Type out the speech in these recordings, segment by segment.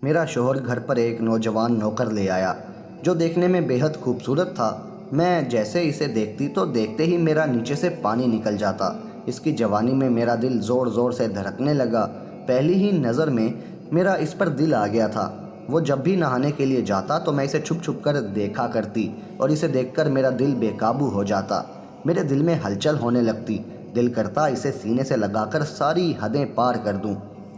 میرا شوہر گھر پر ایک نوجوان نوکر لے آیا جو دیکھنے میں بے حد خوبصورت تھا۔ میں جیسے اسے دیکھتی تو دیکھتے ہی میرا نیچے سے پانی نکل جاتا۔ اس کی جوانی میں میرا دل زور زور سے دھڑکنے لگا۔ پہلی ہی نظر میں میرا اس پر دل آ گیا تھا۔ وہ جب بھی نہانے کے لیے جاتا تو میں اسے چھپ چھپ کر دیکھا کرتی اور اسے دیکھ کر میرا دل بے قابو ہو جاتا۔ میرے دل میں ہلچل ہونے لگتی، دل کرتا اسے سینے سے لگا کر ساری حدیں پار کر دوں۔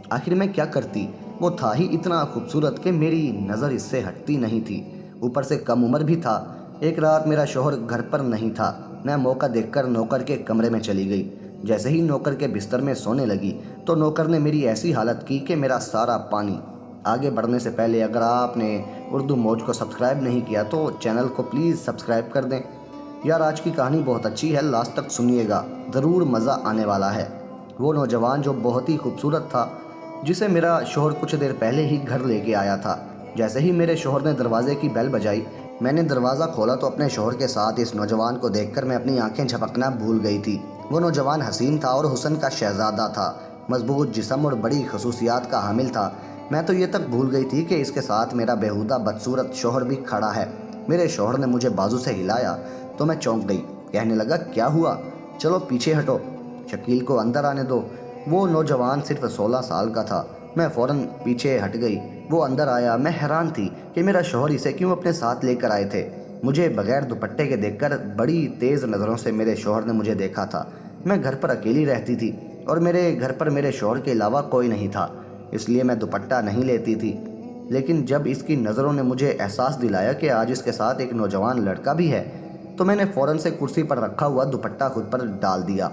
آخر میں کیا کرتی؟ وہ تھا ہی اتنا خوبصورت کہ میری نظر اس سے ہٹتی نہیں تھی، اوپر سے کم عمر بھی تھا۔ ایک رات میرا شوہر گھر پر نہیں تھا۔ میں موقع دیکھ کر نوکر کے کمرے میں چلی گئی۔ جیسے ہی نوکر کے بستر میں سونے لگی تو نوکر نے میری ایسی حالت کی کہ میرا سارا پانی۔ آگے بڑھنے سے پہلے اگر آپ نے اردو موج کو سبسکرائب نہیں کیا تو چینل کو پلیز سبسکرائب کر دیں۔ یار آج کی کہانی بہت اچھی ہے، لاسٹ تک سنیے گا، ضرور مزہ آنے والا ہے۔ وہ نوجوان جو بہت ہی خوبصورت تھا، جسے میرا شوہر کچھ دیر پہلے ہی گھر لے کے آیا تھا۔ جیسے ہی میرے شوہر نے دروازے کی بیل بجائی، میں نے دروازہ کھولا تو اپنے شوہر کے ساتھ اس نوجوان کو دیکھ کر میں اپنی آنکھیں جھپکنا بھول گئی تھی۔ وہ نوجوان حسین تھا اور حسن کا شہزادہ تھا، مضبوط جسم اور بڑی خصوصیات کا حامل تھا۔ میں تو یہ تک بھول گئی تھی کہ اس کے ساتھ میرا بیہودہ بدصورت شوہر بھی کھڑا ہے۔ میرے شوہر نے مجھے بازو سے ہلایا تو میں چونک گئی۔ کہنے لگا، کیا ہوا؟ چلو پیچھے ہٹو، شکیل کو اندر آنے دو۔ وہ نوجوان صرف 16 سال کا تھا۔ میں فوراً پیچھے ہٹ گئی۔ وہ اندر آیا۔ میں حیران تھی کہ میرا شوہر اسے کیوں اپنے ساتھ لے کر آئے تھے۔ مجھے بغیر دوپٹے کے دیکھ کر بڑی تیز نظروں سے میرے شوہر نے مجھے دیکھا تھا۔ میں گھر پر اکیلی رہتی تھی اور میرے گھر پر میرے شوہر کے علاوہ کوئی نہیں تھا، اس لیے میں دوپٹہ نہیں لیتی تھی۔ لیکن جب اس کی نظروں نے مجھے احساس دلایا کہ آج اس کے ساتھ ایک نوجوان لڑکا بھی ہے تو میں نے فوراً سے کرسی پر رکھا ہوا دوپٹہ خود پر ڈال دیا۔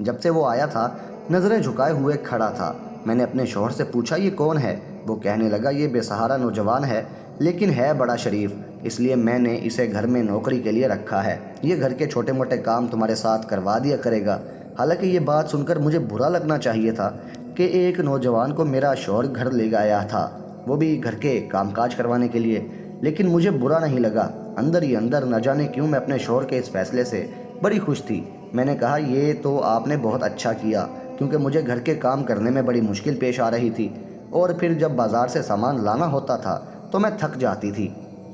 جب سے وہ آیا تھا نظریں جھکائے ہوئے کھڑا تھا۔ میں نے اپنے شوہر سے پوچھا، یہ کون ہے؟ وہ کہنے لگا، یہ بے سہارا نوجوان ہے لیکن ہے بڑا شریف، اس لیے میں نے اسے گھر میں نوکری کے لیے رکھا ہے۔ یہ گھر کے چھوٹے موٹے کام تمہارے ساتھ کروا دیا کرے گا۔ حالانکہ یہ بات سن کر مجھے برا لگنا چاہیے تھا کہ ایک نوجوان کو میرا شوہر گھر لے گیا تھا، وہ بھی گھر کے کام کاج کروانے کے لیے، لیکن مجھے برا نہیں لگا۔ اندر ہی اندر نہ جانے کیوں میں اپنے شوہر کے اس فیصلے سے بڑی خوش تھی۔ میں نے کہا، یہ تو آپ نے بہت اچھا کیا، کیونکہ مجھے گھر کے کام کرنے میں بڑی مشکل پیش آ رہی تھی اور پھر جب بازار سے سامان لانا ہوتا تھا تو میں تھک جاتی تھی۔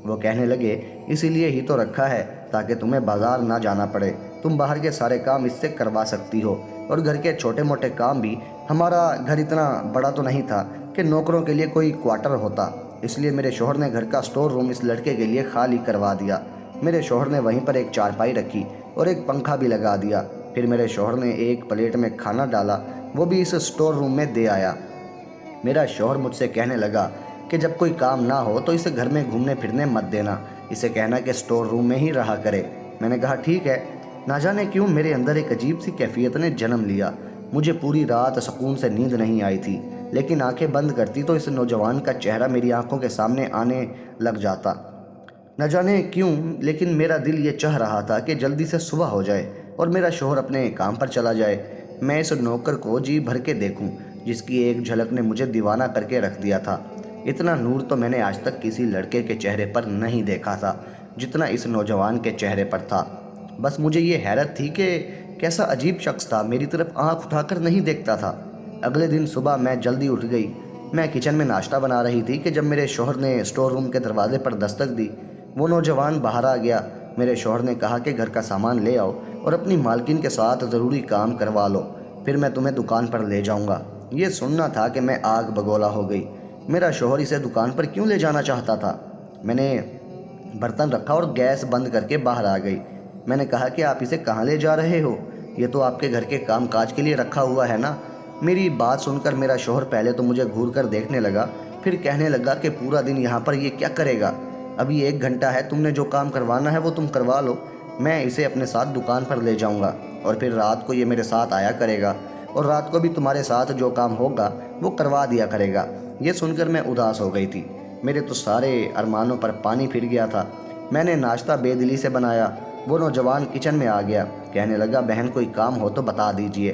وہ کہنے لگے، اسی لیے ہی تو رکھا ہے تاکہ تمہیں بازار نہ جانا پڑے، تم باہر کے سارے کام اس سے کروا سکتی ہو، اور گھر کے چھوٹے موٹے کام بھی۔ ہمارا گھر اتنا بڑا تو نہیں تھا کہ نوکروں کے لیے کوئی کوارٹر ہوتا، اس لیے میرے شوہر نے گھر کا سٹور روم اس لڑکے کے لیے خالی کروا دیا۔ میرے شوہر نے وہیں پر ایک چارپائی رکھی اور ایک پنکھا بھی لگا دیا۔ پھر میرے شوہر نے ایک پلیٹ میں کھانا ڈالا، وہ بھی اس سٹور روم میں دے آیا۔ میرا شوہر مجھ سے کہنے لگا کہ جب کوئی کام نہ ہو تو اسے گھر میں گھومنے پھرنے مت دینا، اسے کہنا کہ سٹور روم میں ہی رہا کرے۔ میں نے کہا، ٹھیک ہے۔ نہ جانے کیوں میرے اندر ایک عجیب سی کیفیت نے جنم لیا۔ مجھے پوری رات سکون سے نیند نہیں آئی تھی، لیکن آنکھیں بند کرتی تو اس نوجوان کا چہرہ میری آنکھوں کے سامنے آنے لگ جاتا۔ نہ جانے کیوں لیکن میرا دل یہ چاہ رہا تھا کہ جلدی سے صبح ہو جائے اور میرا شوہر اپنے کام پر چلا جائے، میں اس نوکر کو جی بھر کے دیکھوں جس کی ایک جھلک نے مجھے دیوانہ کر کے رکھ دیا تھا۔ اتنا نور تو میں نے آج تک کسی لڑکے کے چہرے پر نہیں دیکھا تھا جتنا اس نوجوان کے چہرے پر تھا۔ بس مجھے یہ حیرت تھی کہ کیسا عجیب شخص تھا، میری طرف آنکھ اٹھا کر نہیں دیکھتا تھا۔ اگلے دن صبح میں جلدی اٹھ گئی۔ میں کچن میں ناشتہ بنا رہی تھی کہ جب میرے شوہر نے سٹور روم کے دروازے پر دستک دی۔ وہ نوجوان باہر آ گیا۔ میرے شوہر نے کہا کہ گھر کا سامان لے آؤ اور اپنی مالکن کے ساتھ ضروری کام کروا لو، پھر میں تمہیں دکان پر لے جاؤں گا۔ یہ سننا تھا کہ میں آگ بگولا ہو گئی۔ میرا شوہر اسے دکان پر کیوں لے جانا چاہتا تھا؟ میں نے برتن رکھا اور گیس بند کر کے باہر آ گئی۔ میں نے کہا کہ آپ اسے کہاں لے جا رہے ہو؟ یہ تو آپ کے گھر کے کام کاج کے لیے رکھا ہوا ہے نا۔ میری بات سن کر میرا شوہر پہلے تو مجھے گھور کر دیکھنے لگا، پھر کہنے لگا کہ پورا دن یہاں پر یہ کیا کرے گا؟ ابھی 1 گھنٹہ ہے، تم نے جو کام کروانا ہے وہ تم کروا لو، میں اسے اپنے ساتھ دکان پر لے جاؤں گا اور پھر رات کو یہ میرے ساتھ آیا کرے گا اور رات کو بھی تمہارے ساتھ جو کام ہوگا وہ کروا دیا کرے گا۔ یہ سن کر میں اداس ہو گئی تھی، میرے تو سارے ارمانوں پر پانی پھر گیا تھا۔ میں نے ناشتہ بے دلی سے بنایا۔ وہ نوجوان کچن میں آ گیا، کہنے لگا، بہن کوئی کام ہو تو بتا دیجئے۔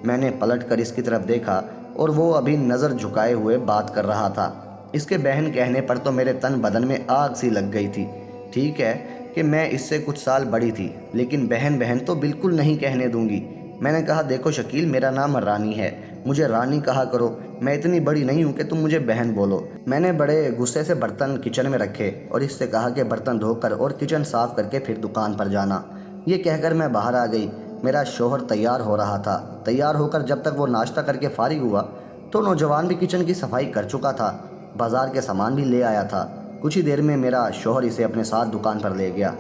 میں نے پلٹ کر اس کی طرف دیکھا اور وہ ابھی نظر جھکائے ہوئے بات کر رہا تھا۔ اس کے بہن کہنے پر تو میرے تن بدن میں آگ سی لگ گئی تھی۔ ٹھیک ہے کہ میں اس سے کچھ سال بڑی تھی، لیکن بہن بہن تو بالکل نہیں کہنے دوں گی۔ میں نے کہا دیکھو شکیل، میرا نام رانی ہے، مجھے رانی کہا کرو، میں اتنی بڑی نہیں ہوں کہ تم مجھے بہن بولو۔ میں نے بڑے غصے سے برتن کچن میں رکھے اور اس سے کہا کہ برتن دھو کر اور کچن صاف کر کے پھر دکان پر جانا۔ یہ کہہ کر میں باہر آ گئی۔ میرا شوہر تیار ہو رہا تھا۔ تیار ہو کر جب تک وہ ناشتہ کر کے فارغ ہوا تو نوجوان بھی کچن کی صفائی کر چکا تھا، بازار کے سامان بھی لے آیا تھا۔ کچھ ہی دیر میں میرا شوہر اسے اپنے ساتھ دکان پر لے گیا۔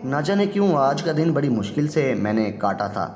نہ جانے کیوں آج کا دن بڑی مشکل سے میں نے کاٹا تھا۔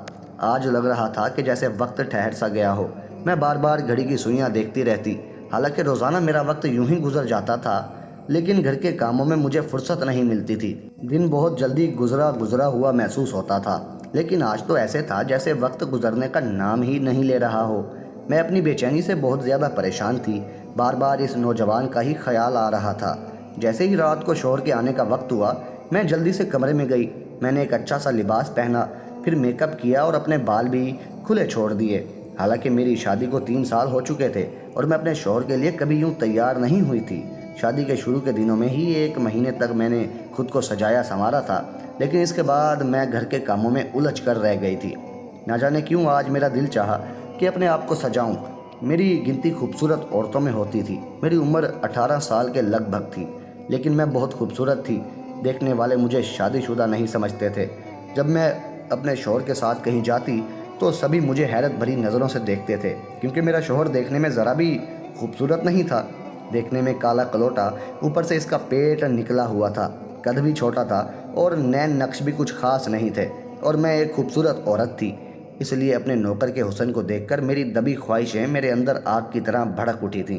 آج لگ رہا تھا کہ جیسے وقت ٹھہر سا گیا ہو۔ میں بار بار گھڑی کی سوئیاں دیکھتی رہتی۔ حالانکہ روزانہ میرا وقت یوں ہی گزر جاتا تھا، لیکن گھر کے کاموں میں مجھے فرصت نہیں ملتی تھی۔ دن بہت جلدی گزرا ہوا محسوس ہوتا تھا، لیکن آج تو ایسے تھا جیسے وقت گزرنے کا نام ہی نہیں لے رہا ہو۔ میں اپنی بے چینی سے بہت زیادہ پریشان تھی۔ بار بار اس نوجوان کا ہی خیال آ رہا تھا۔ جیسے ہی رات کو شوہر کے آنے کا وقت ہوا، میں جلدی سے کمرے میں گئی۔ میں نے ایک اچھا سا لباس پہنا، پھر میک اپ کیا اور اپنے بال بھی کھلے چھوڑ دیے۔ حالانکہ میری شادی کو 3 سال ہو چکے تھے اور میں اپنے شوہر کے لیے کبھی یوں تیار نہیں ہوئی تھی۔ شادی کے شروع کے دنوں میں ہی 1 مہینے تک میں نے خود کو سجایا سنوارا تھا، لیکن اس کے بعد میں گھر کے کاموں میں الجھ کر رہ گئی تھی۔ نہ جانے کیوں آج میرا دل چاہا کہ اپنے آپ کو سجاؤں۔ میری گنتی خوبصورت عورتوں میں ہوتی تھی۔ میری عمر 18 سال کے لگ بھگ تھی، لیکن میں بہت خوبصورت تھی۔ دیکھنے والے مجھے شادی شدہ نہیں سمجھتے تھے۔ جب میں اپنے شوہر کے ساتھ کہیں جاتی تو سبھی مجھے حیرت بھری نظروں سے دیکھتے تھے، کیونکہ میرا شوہر دیکھنے میں ذرا بھی خوبصورت نہیں تھا۔ دیکھنے میں کالا کلوٹا، اوپر سے اس کا پیٹ نکلا ہوا تھا، قد بھی چھوٹا تھا اور نین نقش بھی کچھ خاص نہیں تھے، اور میں ایک خوبصورت عورت تھی۔ اس لیے اپنے نوکر کے حسن کو دیکھ کر میری دبی خواہشیں میرے اندر آگ کی طرح بھڑک اٹھی تھیں۔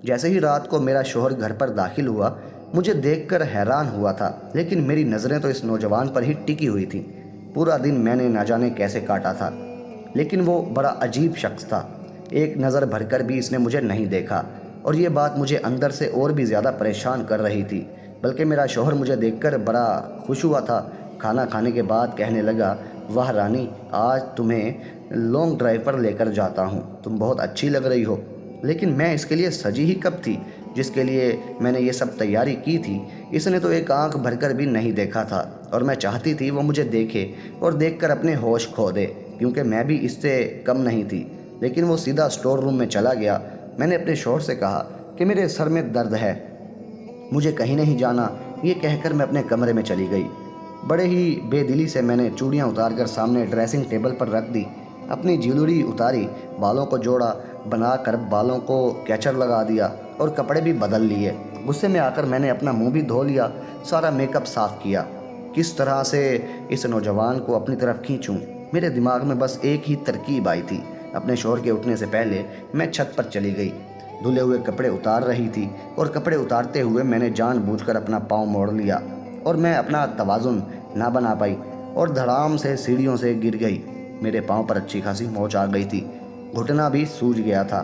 جیسے ہی رات کو میرا شوہر گھر پر داخل ہوا، مجھے دیکھ کر حیران ہوا تھا، لیکن میری نظریں تو اس نوجوان پر ہی ٹکی ہوئی تھیں۔ پورا دن میں نے نہ جانے کیسے کاٹا تھا، لیکن وہ بڑا عجیب شخص تھا۔ ایک نظر بھر کر بھی اس نے مجھے نہیں دیکھا، اور یہ بات مجھے اندر سے اور بھی زیادہ پریشان کر رہی تھی۔ بلکہ میرا شوہر مجھے دیکھ کر بڑا خوش ہوا تھا۔ کھانا کھانے کے بعد کہنے لگا، واہ رانی، آج تمہیں لانگ ڈرائیو پر لے کر جاتا ہوں، تم بہت اچھی لگ رہی ہو۔ لیکن میں اس کے لیے سجی ہی کب تھی جس کے لیے میں نے یہ سب تیاری کی تھی؟ اس نے تو ایک آنکھ بھر کر بھی نہیں دیکھا تھا، اور میں چاہتی تھی وہ مجھے دیکھے اور دیکھ کر اپنے ہوش کھو دے، کیونکہ میں بھی اس سے کم نہیں تھی۔ لیکن وہ سیدھا اسٹور روم میں چلا گیا۔ میں نے اپنے شوہر سے کہا کہ میرے سر میں درد ہے، مجھے کہیں نہیں جانا۔ یہ کہہ کر میں اپنے کمرے میں چلی گئی۔ بڑے ہی بے دلی سے میں نے چوڑیاں اتار کر سامنے ڈریسنگ ٹیبل پر رکھ دی، اپنی جیولری اتاری، بالوں کو جوڑا، بنا کر بالوں کو کیچر لگا دیا اور کپڑے بھی بدل لیے۔ غصے میں آ کر میں نے اپنا منہ بھی دھو لیا، سارا میک اپ صاف کیا۔ کس طرح سے اس نوجوان کو اپنی طرف کھینچوں، میرے دماغ میں بس ایک ہی ترکیب آئی تھی۔ اپنے شوہر کے اٹھنے سے پہلے میں چھت پر چلی گئی۔ دھلے ہوئے کپڑے اتار رہی تھی، اور کپڑے اتارتے ہوئے میں نے جان بوجھ کر اپنا پاؤں موڑ لیا، اور میں اپنا توازن نہ بنا پائی اور دھڑام سے سیڑھیوں سے گر گئی۔ میرے پاؤں پر اچھی خاصی موچ آ گئی تھی، گھٹنا بھی سوج گیا تھا۔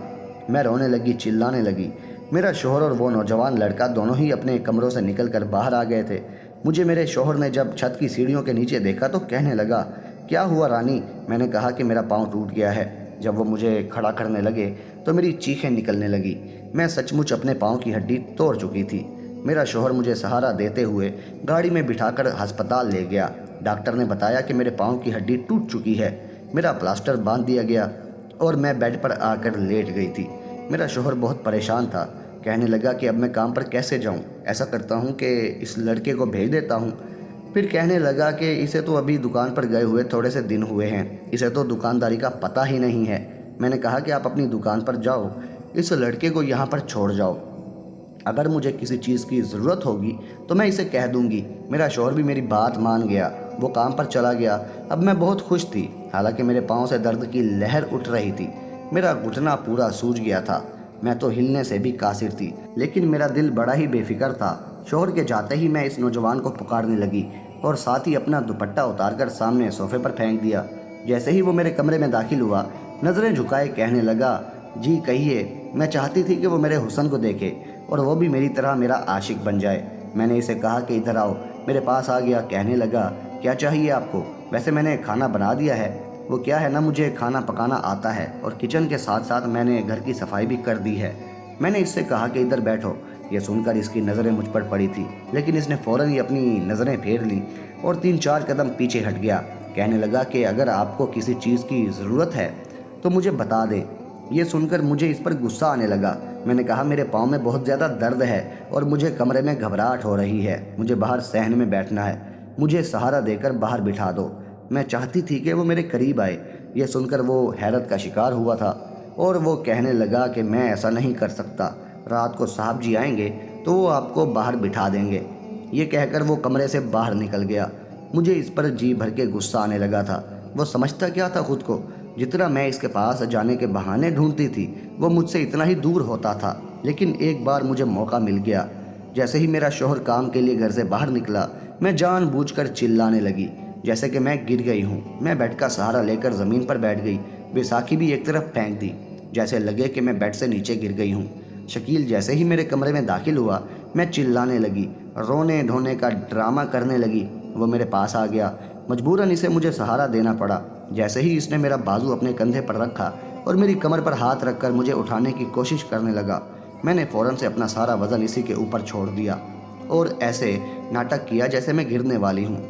میں رونے لگی، چلانے لگی۔ میرا شوہر اور وہ نوجوان لڑکا دونوں ہی اپنے کمروں سے نکل کر باہر آ گئے تھے۔ مجھے میرے شوہر نے جب چھت کی سیڑھیوں کے نیچے دیکھا تو کہنے لگا، کیا ہوا رانی؟ میں نے کہا کہ میرا پاؤں ٹوٹ گیا ہے۔ جب وہ مجھے کھڑا کرنے لگے تو میری چیخیں نکلنے لگی۔ میں سچ مچ اپنے پاؤں کی ہڈی توڑ چکی تھی۔ میرا شوہر مجھے سہارا دیتے ہوئے گاڑی میں بٹھا کر ہسپتال لے گیا۔ ڈاکٹر نے بتایا کہ میرے پاؤں کی ہڈی ٹوٹ چکی ہے۔ میرا پلاسٹر باندھ دیا گیا اور میں بیڈ پر آ کر لیٹ گئی تھی۔ میرا شوہر بہت پریشان تھا، کہنے لگا کہ اب میں کام پر کیسے جاؤں؟ ایسا کرتا ہوں کہ اس لڑکے کو بھیج دیتا ہوں۔ پھر کہنے لگا کہ اسے تو ابھی دکان پر گئے ہوئے تھوڑے سے دن ہوئے ہیں، اسے تو دکانداری کا پتہ ہی نہیں ہے۔ میں نے کہا کہ آپ اپنی دکان پر جاؤ، اس لڑکے کو یہاں پر چھوڑ جاؤ، اگر مجھے کسی چیز کی ضرورت ہوگی تو میں اسے کہہ دوں گی۔ میرا شوہر بھی میری بات مان گیا، وہ کام پر چلا گیا۔ اب میں بہت خوش تھی، حالانکہ میرے پاؤں سے درد کی لہر اٹھ رہی تھی۔ میرا گھٹنا پورا سوج گیا تھا، میں تو ہلنے سے بھی قاصر تھی، لیکن میرا دل بڑا ہی بے فکر تھا۔ شوہر کے جاتے ہی میں اس نوجوان کو پکارنے لگی اور ساتھ ہی اپنا دوپٹہ اتار کر سامنے صوفے پر پھینک دیا۔ جیسے ہی وہ میرے کمرے میں داخل ہوا، نظریں جھکائے کہنے لگا، جی کہیے۔ میں چاہتی تھی کہ وہ میرے حسن کو دیکھے اور وہ بھی میری طرح میرا عاشق بن جائے۔ میں نے اسے کہا کہ ادھر آؤ، میرے پاس آ گیا، کہنے لگا، کیا چاہیے آپ کو؟ ویسے میں نے کھانا بنا دیا ہے، وہ کیا ہے نا، مجھے کھانا پکانا آتا ہے اور کچن کے ساتھ ساتھ میں نے گھر کی صفائی بھی کر دی ہے۔ میں نے اس سے کہا کہ ادھر بیٹھو۔ یہ سن کر اس کی نظریں مجھ پر پڑی تھی، لیکن اس نے فوراً ہی اپنی نظریں پھیر لی اور 3-4 قدم پیچھے ہٹ گیا، کہنے لگا کہ اگر آپ کو کسی چیز کی ضرورت ہے تو مجھے بتا دیں۔ یہ سن کر مجھے اس پر غصہ آنے لگا۔ میں نے کہا میرے پاؤں میں بہت زیادہ درد ہے اور مجھے کمرے میں گھبراہٹ ہو رہی ہے، مجھے باہر صحن میں بیٹھنا ہے، مجھے سہارا دے کر باہر بٹھا دو۔ میں چاہتی تھی کہ وہ میرے قریب آئے۔ یہ سن کر وہ حیرت کا شکار ہوا تھا اور وہ کہنے لگا کہ میں ایسا نہیں کر سکتا، رات کو صاحب جی آئیں گے تو وہ آپ کو باہر بٹھا دیں گے۔ یہ کہہ کر وہ کمرے سے باہر نکل گیا۔ مجھے اس پر جی بھر کے غصہ آنے لگا تھا۔ وہ سمجھتا کیا تھا خود کو؟ جتنا میں اس کے پاس جانے کے بہانے ڈھونڈتی تھی وہ مجھ سے اتنا ہی دور ہوتا تھا۔ لیکن ایک بار مجھے موقع مل گیا۔ جیسے ہی میرا شوہر کام کے لیے گھر سے باہر نکلا، میں جان بوجھ کر چلانے لگی جیسے کہ میں گر گئی ہوں۔ میں بیڈ کا سہارا لے کر زمین پر بیٹھ گئی، بیساکھی بھی ایک طرف پھینک دی جیسے لگے کہ میں بیڈ سے نیچے گر گئی ہوں۔ شکیل جیسے ہی میرے کمرے میں داخل ہوا، میں چلانے لگی، رونے دھونے کا ڈرامہ کرنے لگی۔ وہ میرے پاس آ گیا، مجبوراً اسے مجھے سہارا دینا پڑا۔ جیسے ہی اس نے میرا بازو اپنے کندھے پر رکھا اور میری کمر پر ہاتھ رکھ کر مجھے اٹھانے کی کوشش کرنے لگا، میں نے فوراً سے اپنا سارا وزن اسی کے اوپر چھوڑ دیا اور ایسے ناٹک کیا جیسے میں گرنے والی ہوں۔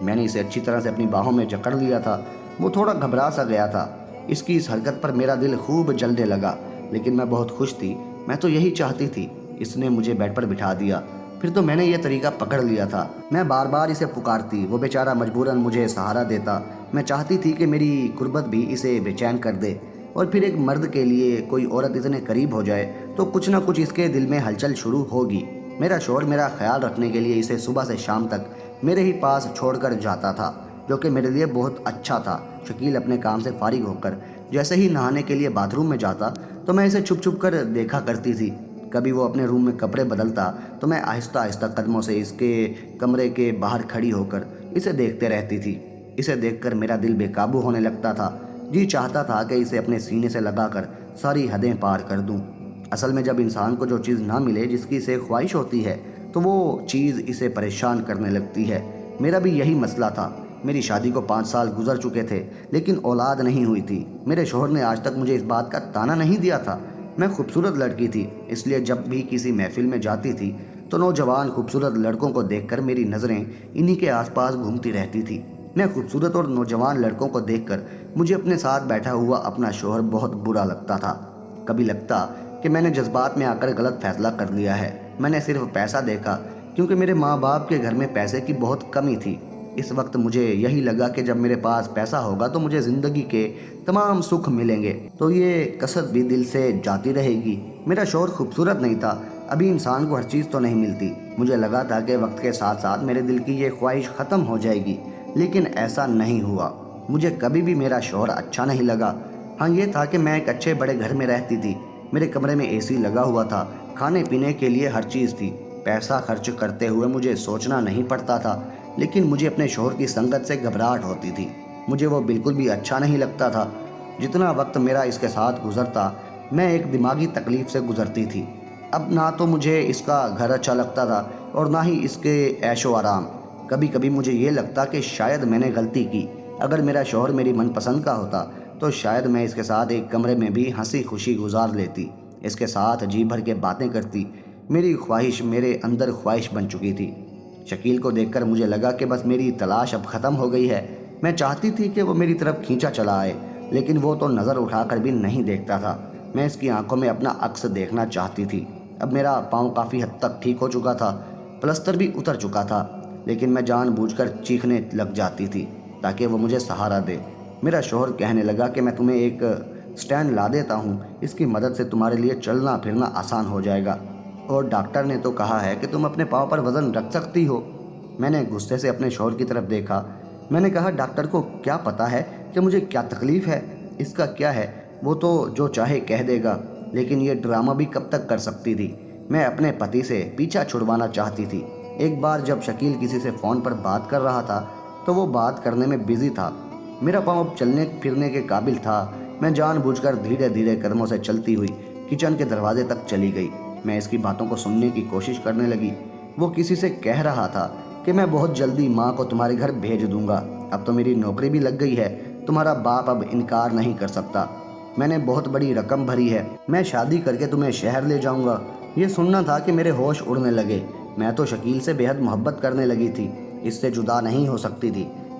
میں نے اسے اچھی طرح سے اپنی باہوں میں جکڑ لیا تھا۔ وہ تھوڑا گھبرا سا گیا تھا۔ اس کی اس حرکت پر میرا دل خوب جلنے لگا، لیکن میں بہت خوش تھی۔ میں تو یہی چاہتی تھی۔ اس نے مجھے بیڈ پر بٹھا دیا، پھر تو میں نے یہ طریقہ پکڑ لیا تھا۔ میں بار بار اسے پکارتی، وہ بیچارہ مجبوراً مجھے سہارا دیتا۔ میں چاہتی تھی کہ میری قربت بھی اسے بے چین کر دے، اور پھر ایک مرد کے لیے کوئی عورت اتنے قریب ہو جائے تو کچھ نہ کچھ اس کے دل میں ہلچل شروع ہوگی۔ میرا شوہر میرا خیال رکھنے کے لیے اسے صبح سے شام تک میرے ہی پاس چھوڑ کر جاتا تھا، جو کہ میرے لیے بہت اچھا تھا۔ شکیل اپنے کام سے فارغ ہو کر جیسے ہی نہانے کے لیے باتھ روم میں جاتا تو میں اسے چھپ چھپ کر دیکھا کرتی تھی۔ کبھی وہ اپنے روم میں کپڑے بدلتا تو میں آہستہ آہستہ قدموں سے اس کے کمرے کے باہر کھڑی ہو کر اسے دیکھتے رہتی تھی۔ اسے دیکھ کر میرا دل بے قابو ہونے لگتا تھا۔ جی چاہتا تھا کہ اسے اپنے سینے سے لگا کر ساری حدیں پار کر دوں۔ اصل میں جب انسان کو جو چیز نہ ملے جس کی اسے خواہش ہوتی ہے تو وہ چیز اسے پریشان کرنے لگتی ہے۔ میرا بھی یہی مسئلہ تھا۔ میری شادی کو 5 سال گزر چکے تھے لیکن اولاد نہیں ہوئی تھی۔ میرے شوہر نے آج تک مجھے اس بات کا طعنہ نہیں دیا تھا۔ میں خوبصورت لڑکی تھی، اس لیے جب بھی کسی محفل میں جاتی تھی تو نوجوان خوبصورت لڑکوں کو دیکھ کر میری نظریں انہی کے آس پاس گھومتی رہتی تھی۔ میں خوبصورت اور نوجوان لڑکوں کو دیکھ کر مجھے اپنے ساتھ بیٹھا ہوا اپنا شوہر بہت برا لگتا تھا۔ کبھی لگتا کہ میں نے جذبات میں آ کر غلط فیصلہ کر لیا ہے۔ میں نے صرف پیسہ دیکھا کیونکہ میرے ماں باپ کے گھر میں پیسے کی بہت کمی تھی۔ اس وقت مجھے یہی لگا کہ جب میرے پاس پیسہ ہوگا تو مجھے زندگی کے تمام سکھ ملیں گے، تو یہ کثرت بھی دل سے جاتی رہے گی۔ میرا شوہر خوبصورت نہیں تھا۔ ابھی انسان کو ہر چیز تو نہیں ملتی۔ مجھے لگا تھا کہ وقت کے ساتھ ساتھ میرے دل کی یہ خواہش ختم ہو جائے گی، لیکن ایسا نہیں ہوا۔ مجھے کبھی بھی میرا شوہر اچھا نہیں لگا۔ ہاں یہ تھا کہ میں ایک اچھے بڑے گھر میں رہتی تھی، میرے کمرے میں اے سی لگا ہوا تھا، کھانے پینے کے لیے ہر چیز تھی، پیسہ خرچ کرتے ہوئے مجھے سوچنا نہیں پڑتا تھا۔ لیکن مجھے اپنے شوہر کی سنگت سے گھبراہٹ ہوتی تھی۔ مجھے وہ بالکل بھی اچھا نہیں لگتا تھا۔ جتنا وقت میرا اس کے ساتھ گزرتا میں ایک دماغی تکلیف سے گزرتی تھی۔ اب نہ تو مجھے اس کا گھر اچھا لگتا تھا اور نہ ہی اس کے عیش و آرام۔ کبھی کبھی مجھے یہ لگتا کہ شاید میں نے غلطی کی۔ اگر میرا شوہر میری من پسند کا ہوتا تو شاید میں اس کے ساتھ ایک کمرے میں بھی ہنسی خوشی گزار لیتی، اس کے ساتھ جی بھر کے باتیں کرتی۔ میری خواہش میرے اندر خواہش بن چکی تھی۔ شکیل کو دیکھ کر مجھے لگا کہ بس میری تلاش اب ختم ہو گئی ہے۔ میں چاہتی تھی کہ وہ میری طرف کھینچا چلا آئے، لیکن وہ تو نظر اٹھا کر بھی نہیں دیکھتا تھا۔ میں اس کی آنکھوں میں اپنا عکس دیکھنا چاہتی تھی۔ اب میرا پاؤں کافی حد تک ٹھیک ہو چکا تھا، پلستر بھی اتر چکا تھا، لیکن میں جان بوجھ کر چیخنے لگ جاتی تھی تاکہ وہ مجھے سہارا دے۔ میرا شوہر کہنے لگا کہ میں تمہیں ایک سٹینڈ لا دیتا ہوں، اس کی مدد سے تمہارے لیے چلنا پھرنا آسان ہو جائے گا، اور ڈاکٹر نے تو کہا ہے کہ تم اپنے پاؤں پر وزن رکھ سکتی ہو۔ میں نے غصے سے اپنے شوہر کی طرف دیکھا۔ میں نے کہا ڈاکٹر کو کیا پتہ ہے کہ مجھے کیا تکلیف ہے؟ اس کا کیا ہے، وہ تو جو چاہے کہہ دے گا۔ لیکن یہ ڈرامہ بھی کب تک کر سکتی تھی؟ میں اپنے پتی سے پیچھا چھڑوانا چاہتی تھی۔ ایک بار جب شکیل کسی سے فون پر بات کر رہا تھا تو وہ بات کرنے میں بزی تھا۔ میرا پاؤں اب چلنے پھرنے کے قابل تھا۔ میں جان بوجھ کر دھیرے دھیرے قدموں سے چلتی ہوئی کچن کے دروازے تک چلی گئی۔ میں اس کی باتوں کو سننے کی کوشش کرنے لگی۔ وہ کسی سے کہہ رہا تھا کہ میں بہت جلدی ماں کو تمہارے گھر بھیج دوں گا، اب تو میری نوکری بھی لگ گئی ہے، تمہارا باپ اب انکار نہیں کر سکتا، میں نے بہت بڑی رقم بھری ہے، میں شادی کر کے تمہیں شہر لے جاؤں گا۔ یہ سننا تھا کہ میرے ہوش اڑنے لگے۔ میں تو شکیل سے بے حد محبت کرنے لگی تھی، اس سے جدا نہیں ہو سکتی تھی۔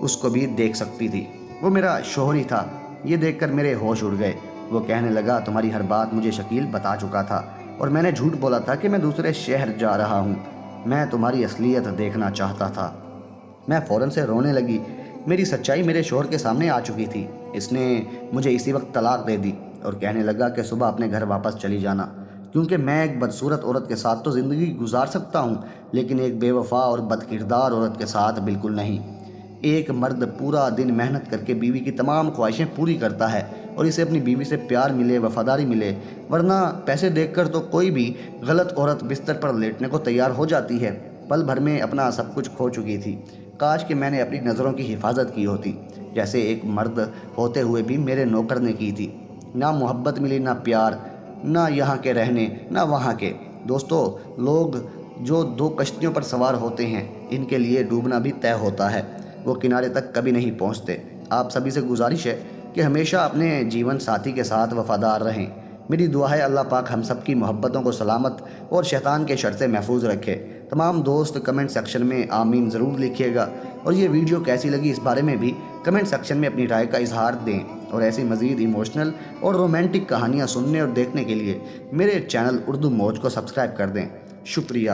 اس کو بھی دیکھ سکتی تھی۔ وہ میرا شوہر ہی تھا۔ یہ دیکھ کر میرے ہوش اڑ گئے۔ وہ کہنے لگا تمہاری ہر بات مجھے شکیل بتا چکا تھا اور میں نے جھوٹ بولا تھا کہ میں دوسرے شہر جا رہا ہوں۔ میں تمہاری اصلیت دیکھنا چاہتا تھا۔ میں فوراً سے رونے لگی۔ میری سچائی میرے شوہر کے سامنے آ چکی تھی۔ اس نے مجھے اسی وقت طلاق دے دی اور کہنے لگا کہ صبح اپنے گھر واپس چلی جانا، کیونکہ میں ایک بدصورت عورت کے ساتھ تو زندگی گزار سکتا ہوں لیکن ایک بے وفا اور بد کردار عورت کے ساتھ بالکل نہیں۔ ایک مرد پورا دن محنت کر کے بیوی کی تمام خواہشیں پوری کرتا ہے اور اسے اپنی بیوی سے پیار ملے، وفاداری ملے، ورنہ پیسے دیکھ کر تو کوئی بھی غلط عورت بستر پر لیٹنے کو تیار ہو جاتی ہے۔ پل بھر میں اپنا سب کچھ کھو چکی تھی۔ کاش کہ میں نے اپنی نظروں کی حفاظت کی ہوتی، جیسے ایک مرد ہوتے ہوئے بھی میرے نوکر نے کی تھی۔ نہ محبت ملی، نہ پیار، نہ یہاں کے رہنے، نہ وہاں کے۔ دوستو، لوگ جو دو کشتیوں پر سوار ہوتے ہیں ان کے لیے ڈوبنا بھی طے ہوتا ہے، وہ کنارے تک کبھی نہیں پہنچتے۔ آپ سبھی سے گزارش ہے کہ ہمیشہ اپنے جیون ساتھی کے ساتھ وفادار رہیں۔ میری دعا ہے اللہ پاک ہم سب کی محبتوں کو سلامت اور شیطان کے شر سے محفوظ رکھے۔ تمام دوست کمنٹ سیکشن میں آمین ضرور لکھیے گا، اور یہ ویڈیو کیسی لگی اس بارے میں بھی کمنٹ سیکشن میں اپنی رائے کا اظہار دیں، اور ایسی مزید ایموشنل اور رومانٹک کہانیاں سننے اور دیکھنے کے لیے میرے چینل اردو موج کو سبسکرائب کر دیں۔ شکریہ۔